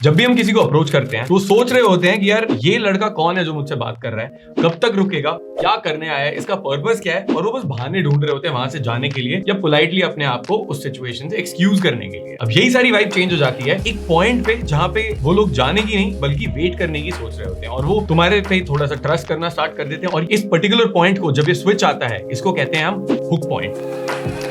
जब भी हम किसी को अप्रोच करते हैं तो सोच रहे होते हैं कि यार ये लड़का कौन है जो मुझसे बात कर रहा है, कब तक रुकेगा, क्या करने आया है, इसका पर्पस क्या है, और वो बस बहाने ढूंढ रहे होते हैं वहां से जाने के लिए या पोलाइटली अपने आप को उस सिचुएशन से एक्सक्यूज करने के लिए। अब यही सारी वाइब चेंज हो जाती है एक पॉइंट पे जहां पे वो लोग जाने की नहीं बल्कि वेट करने की सोच रहे होते हैं और वो तुम्हारे पे थोड़ा सा ट्रस्ट करना स्टार्ट कर देते हैं। और इस पर्टिकुलर पॉइंट को जब ये स्विच आता है, इसको कहते हैं हम हुक पॉइंट।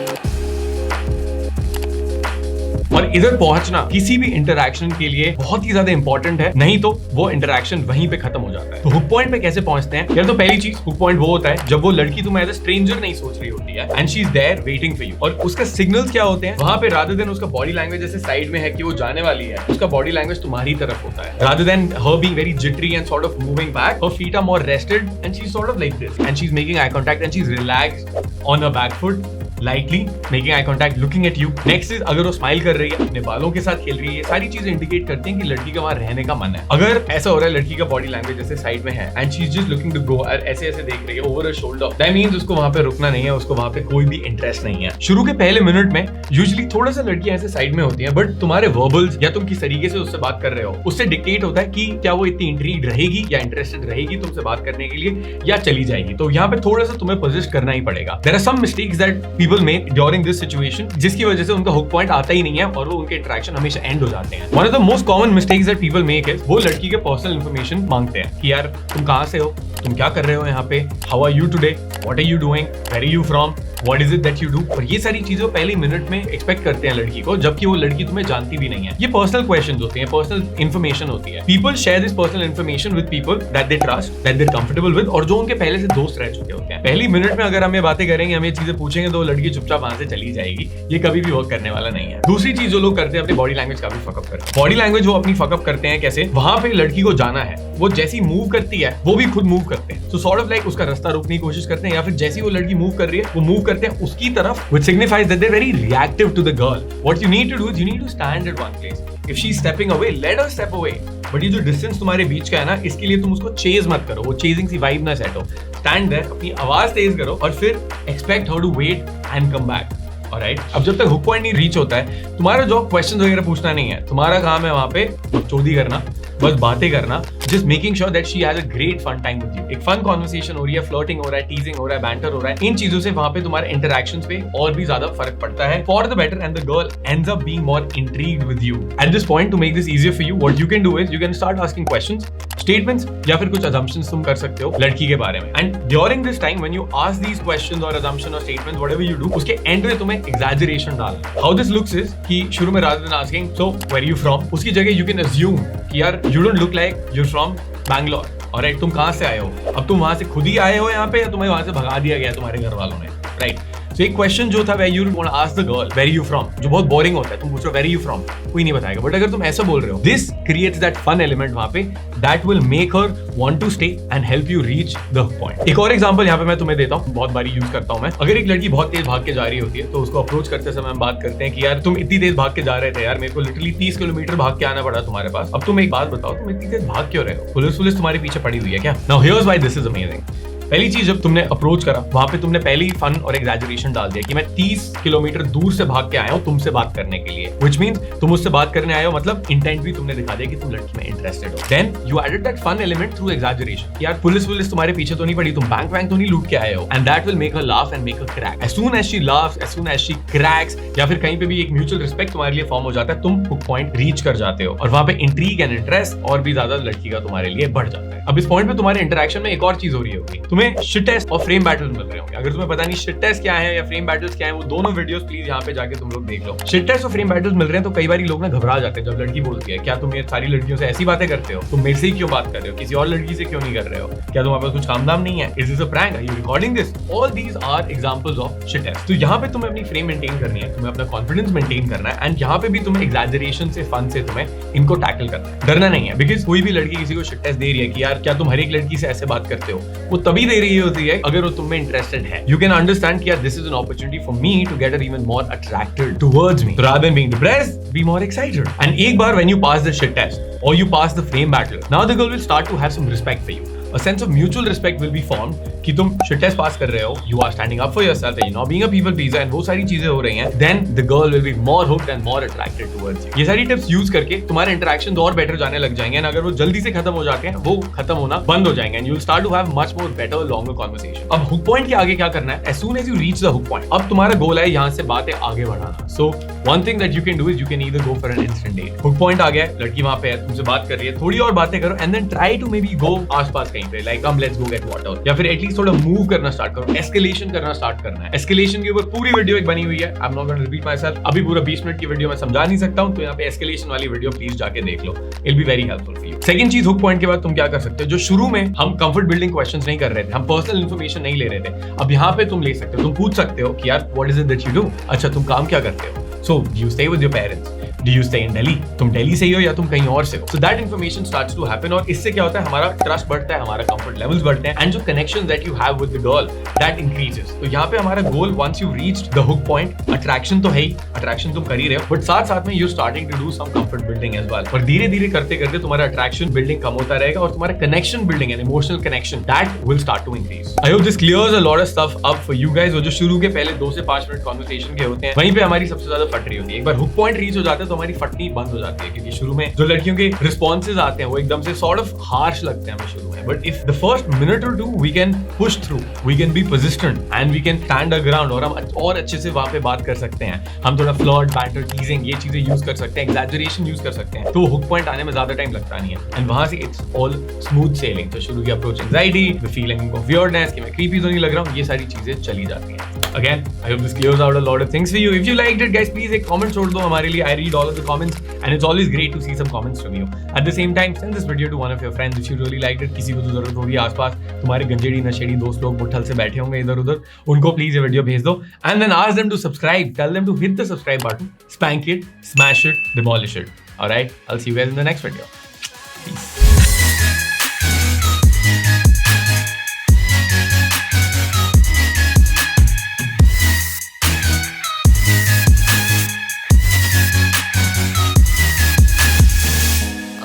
और इधर पहुंचना किसी भी इंटरैक्शन के लिए बहुत ही ज्यादा इंपॉर्टेंट है, नहीं तो वो इंटरैक्शन वहीं पे खत्म हो जाता है। तो हुक पॉइंट पे कैसे पहुंचते हैं? यार तो पहली चीज, हुक पॉइंट वो होता है जब वो लड़की तुम्हें एज अ स्ट्रेंजर नहीं सोच रही होती है and she is there waiting for you. और उसका सिग्नल्स क्या होते हैं वहां पे? रादर देन उसका बॉडी लैंग्वेज जैसे साइड में है कि वो जाने वाली है, उसका बॉडी लैंग्वेज तुम्हारी तरफ होता है। Rather than her being very jittery and sort of moving back, her feet are more rested and she's sort of like this and she's making eye contact and she's relaxed on her back foot, lightly making eye contact, looking at you. Next is अगर वो smile कर रही है, अपने बालों के साथ खेल रही है, सारी चीजें इंडिकेट करती हैं कि लड़की का वहां रहने का मन है। अगर ऐसा हो रहा है लड़की का बॉडी लैंग्वेज जैसे साइड में है and she is just looking to go, ऐसे ऐसे देख रही है over her shoulder, that means उसको वहां पे रुकना नहीं है, उसको वहां पे कोई भी इंटरेस्ट नहीं है। शुरू के पहले मिनट में यूजुअली थोड़ा सा लड़कियां ऐसे साइड में होती हैं, बट तुम्हारे वर्बल्स या तुम किस तरीके से उससे बात कर रहे हो उससे डिक्टेट होता है कि क्या वो इतनी इंट्रीग्ड रहेगी या इंटरेस्टेड रहेगी तुमसे बात करने के लिए या चली जाएगी। तो यहाँ पे थोड़ा सा तुम्हें पोजिशन करना ही पड़ेगा। There are some mistakes that people make during this situation जिसकी वजह से उनका हुक पॉइंट आता ही नहीं है और वो उनके इंटरेक्शन हमेशा एंड हो जाते हैं। One of the most common mistakes that people make is वो लड़की के पर्सनल इंफॉर्मेशन मांगते हैं कि यार तुम कहां से हो, तुम क्या कर रहे हो यहाँ पे, how are you today, what are you doing, where are you from, what is it that you do. और ये सारी चीजें पहले मिनट में एक्सपेक्ट करते हैं लड़की को, जबकि वो लड़की तुम्हें जानती भी नहीं है। ये पर्सनल क्वेश्चंस होते हैं, पर्सनल इंफॉर्मेशन होती है। People share this personal information with people that they trust, that they comfortable with, और जो उनके पहले से दोस्त रह चुके होते हैं। पहली मिनट में अगर हम ये बातें करेंगे, हम ये चीजें पूछेंगे तो लड़की चुपचाप वहां से चली जाएगी। ये कभी भी वर्क करने वाला नहीं है। दूसरी चीज जो लोग करते हैं, अपनी बॉडी लैंग्वेज का भी फकअप करते हैं। बॉडी लैंग्वेज वो अपनी फकअप करते हैं कैसे? वहां पे लड़की को जाना है, वो जैसी मूव करती है वो भी खुद मूव करते हैं। सो सॉर्ट ऑफ लाइक उसका रास्ता रोकने की कोशिश करते हैं, या फिर जैसी वो लड़की मूव कर रही है वो मूव करते हैं उसकी तरफ, which signifies that they're very reactive to the girl. What you need to do is you need to stand at one place. If she's stepping away, let her step away. But ये जो distance तुम्हारे बीच का है ना, इसके लिए तुम उसको चेज मत करो, वो चेजिंग सी वाइब ना सेट हो। स्टैंड देयर, अपनी आवाज तेज करो और फिर expect her to wait and come back. Alright, अब जब तक हुक पॉइंट नहीं रीच होता है, तुम्हारा जॉब क्वेश्चन वगैरह पूछना नहीं है, तुम्हारा काम है वहां पे चोदी करना, बस बातें करना, just making sure that she has a great fun time with you. एक फन कॉन्वर्सेशन हो रही है, फ्लर्टिंग हो रहा है, टीजिंग हो रहा है, बैंटर हो रहा है। इन चीजों से वहां पे तुम्हारे इंटरैक्शंस पे और भी ज्यादा फर्क पड़ता है for the better, and the girl ends up being more intrigued with you. At this point, to make this easier for you, what you can do is you can start asking questions, statements या फिर कुछ assumptions तुम कर सकते हो लड़की के बारे में। And during this time when you ask these questions और assumption और statements, whatever you do, उसके एंड में तुम्हें exaggeration डालना है। How this looks is कि शुरू में rather than asking so where are you from, उसकी जगह you can assume कि यार you don't look like you're from Bangalore, alright, तुम कहाँ से आए हो? अब तुम वहां से खुद ही आए हो यहाँ पे या तुम्हें वहां से भगा दिया गया तुम्हारे घर वालों ने, राइट? तो एक क्वेश्चन जो था where you want to ask the girl where are you from, जो बहुत बोरिंग होता है, तुम पूछो where are you from, कोई नहीं बताएगा। बट अगर तुम ऐसा बोल रहे हो, this creates that fun element वहां पे that will make her want to stay and help you reach the point. एक और एग्जांपल यहाँ पे मैं तुम्हें देता हूँ, बहुत बारी यूज करता हूँ मैं। अगर एक लड़की बहुत तेज भाग के जा रही होती है तो उसको अप्रोच करते समय हम बात करते हैं कि यार तुम इतनी तेज भाग के जा रहे थे, यार मेरे को लिटरली 30 किलोमीटर भाग के आना पड़ा तुम्हारे पास, अब तुम एक बात बताओ, तुम इतनी तेज भाग क्यों रहे हो? पुलिस तुम्हारे पीछे पड़ी हुई है क्या? Now here's why this is amazing. पहली चीज, जब तुमने अप्रोच करा वहां पे तुमने पहले ही फन और एग्जैजरेशन डाल दिया कि मैं 30 किलोमीटर दूर से भाग के आया हूं तुमसे बात करने के लिए, व्हिच मींस तुम मुझसे बात करने आए हो, मतलब इंटेंट भी तुमने दिखा दिया कि तुम लड़की में इंटरेस्टेड हो। Then you added that fun element through exaggeration. यार पुलिस तुम्हारे पीछे तो नहीं पड़ी, तुम बैंक तो नहीं लूट के आए हो, and that will make her laugh and make her crack. As soon as she laughs, as soon as she cracks, या फिर कहीं पे भी एक म्यूचुअल रिस्पेक्ट तुम्हारे लिए फॉर्म हो जाता है, तुम हुक पॉइंट रीच कर जाते हो और वहां पे इंट्रीग एंड इंटरेस्ट और भी ज्यादा लड़की का तुम्हारे लिए बढ़ जाता है। अब इस पॉइंट पे तुम्हारे इंटरेक्शन में एक और चीज हो रही होगी, तुम्हें शिट टेस्ट और फ्रेम बैटल्स मिल रहे होंगे। अगर तुम्हें पता नहीं शिट टेस्ट क्या है या फ्रेम बैटल्स क्या है, वो दोनों वीडियोस प्लीज यहाँ पे जाके तुम लोग देख लो। शिट टेस्ट और फ्रेम बैटल्स मिल रहे हैं तो कई बार लोग ना घबरा जाते हैं जब लड़की बोलती है क्या तुम ये सारी लड़कियों से ऐसी बातें करते हो, तुम मेरे से ही क्यों बात कर रहे हो, किसी और लड़की से क्यों नहीं कर रहे हो, क्या तुम्हारे पास कुछ काम दाम नहीं है, is this a prank, are you recording this? All these are examples of shit test. तो यहाँ पे तुम्हें अपनी फ्रेम मेंटेन करनी है, तुम्हें अपना कॉन्फिडेंस मेंटेन करना है, एंड यहाँ पे भी तुम्हें एग्जैजरेशन से, फन से तुम्हें इनको टैकल करना है। डरना नहीं है, बिकॉज कोई भी लड़की किसी को शिट टेस्ट दे रही है कि यार क्या तुम हर एक लड़की से ऐसे बात करते हो, वो तभी दे रही होती है अगर वो तुम में इंटरेस्टेड है। You can understand कि यार this is an opportunity for me to get her even more attracted towards me. So rather than being depressed, be more excited. And एक बार when you pass the shit test or you pass the frame battle, now the girl will start to have some respect for you. a sense of mutual respect will be formed कि तुम shit test pass कर रहे हो, you are standing up for yourself, you're not being a people pleaser, and वो सारी चीजें हो रही हैं, then the girl will be more hooked and more attracted towards you. ये सारी टिप्स यूज करके तुम्हारे इंटरेक्शन और बेटर जाने लग जाएंगे, अगर वो जल्दी से खत्म हो जाते हैं, वो खत्म होना बंद हो जाएंगे, and you'll start to have much more better longer conversation. अब हुक पॉइंट के आगे क्या करना है? As soon as you reach the hook point, अब तुम्हारा गोल है यहाँ से बातें आगे बढ़ाना. So one thing that you can do is you can either go for an instant date. Hook point आ गया है, लड़की वहां पे है, तुमसे बात कर रही है, थोड़ी और बातें करो, and then try to maybe go आसपास कहीं पे, like come let's go get water, या फिर एटलीस्ट थोड़ा मूव करना स्टार्ट करो, एस्केलेशन करना स्टार्ट करना है. एस्केलेशन के ऊपर पूरी वीडियो एक बनी हुई है, I am not going to repeat myself, अभी पूरा 20 मिनट की वीडियो मैं समझा नहीं सकता हूं, तो यहाँ पे एस्केलेशन वाली वीडियो प्लीज जाके देख लो, it be very helpful for you. Second चीज, हुक पॉइंट के बाद तुम क्या कर सकते हो? जो शुरू में हम कंफर्ट बिल्डिंग क्वेश्चंस नहीं कर रहे थे, हम पर्सनल इंफॉर्मेशन नहीं ले रहे थे, अब यहाँ पे तुम ले सकते हो, तुम पूछ सकते हो कि यार what is it that you do, अच्छा तुम काम क्या करते हो, so do you stay with your parents, do you stay in Delhi, तुम दिल्ली से ही हो या तुम कहीं और से हो. So that information starts to happen, और इससे क्या होता है, हमारा ट्रस्ट बढ़ता है, हमारा कंफर्ट लेवल्स बढ़ते हैं, एंड जो connection that you have with the girl that increases. तो यहाँ पे हमारा goal, once you reached the hook point, attraction तो है ही, अट्रैक्शन तुम कर ही रहे हो, बट साथ साथ में you starting to do some comfort building as well, और धीरे धीरे करते करते तुम्हारा अट्रैक्शन बिल्डिंग कम होता रहेगा, और तुम्हारा connection building and emotional connection that will start to increase. I hope this clears a lot of stuff up for you guys. जो शुरू के पहले 2 से 5 मिनट कॉन्वर्सेशन के होते हैं, वहीं पे हमारी सबसे ज्यादा फट रही होती है. एक बार हुक पॉइंट रीच हो जाता है तो हमारी फटनी बंद हो जाती है, क्योंकि शुरू में जो लड़कियों के रिस्पॉन्सेज आते हैं वो एकदम से सॉर्ट ऑफ हार्श लगते हैं हमें शुरू में, but if the first minute और 2 we can push through, we can be persistent and we can stand a ground, और हम और अच्छे से वहां पे बात कर सकते हैं, हम थोड़ा फ्लर्ट, बैंटर, टीजिंग ये चीजें यूज कर सकते हैं, एग्जैजरेशन यूज कर सकते हैं, तो हुक पॉइंट आने में ज्यादा टाइम लगता नहीं है, एंड वहां से इट्स ऑल स्मूथ सेलिंग. तो शुरू की approach anxiety, the feeling of weirdness कि मैं क्रीपी तो नहीं लग रहा हूं, ये सारी चीजें चली जाती हैं. Again, I hope this clears out a lot of things for you. If you liked it, guys, please एक comment छोड़ दो हमारे लिए. I read all of the comments, and it's always great to see some comments from you. At the same time, send this video to one of your friends if you really liked it. किसी को तो जरूरत होगी आसपास, तुम्हारे गंजेड़ी नशेड़ी दोस्त लोग बुट्ठल से बैठे होंगे इधर उधर, उनको प्लीज ये वीडियो भेज दो, and then ask them to subscribe. Tell them to hit the subscribe button, spank it, smash it, demolish it. All right, I'll see you guys in the next video.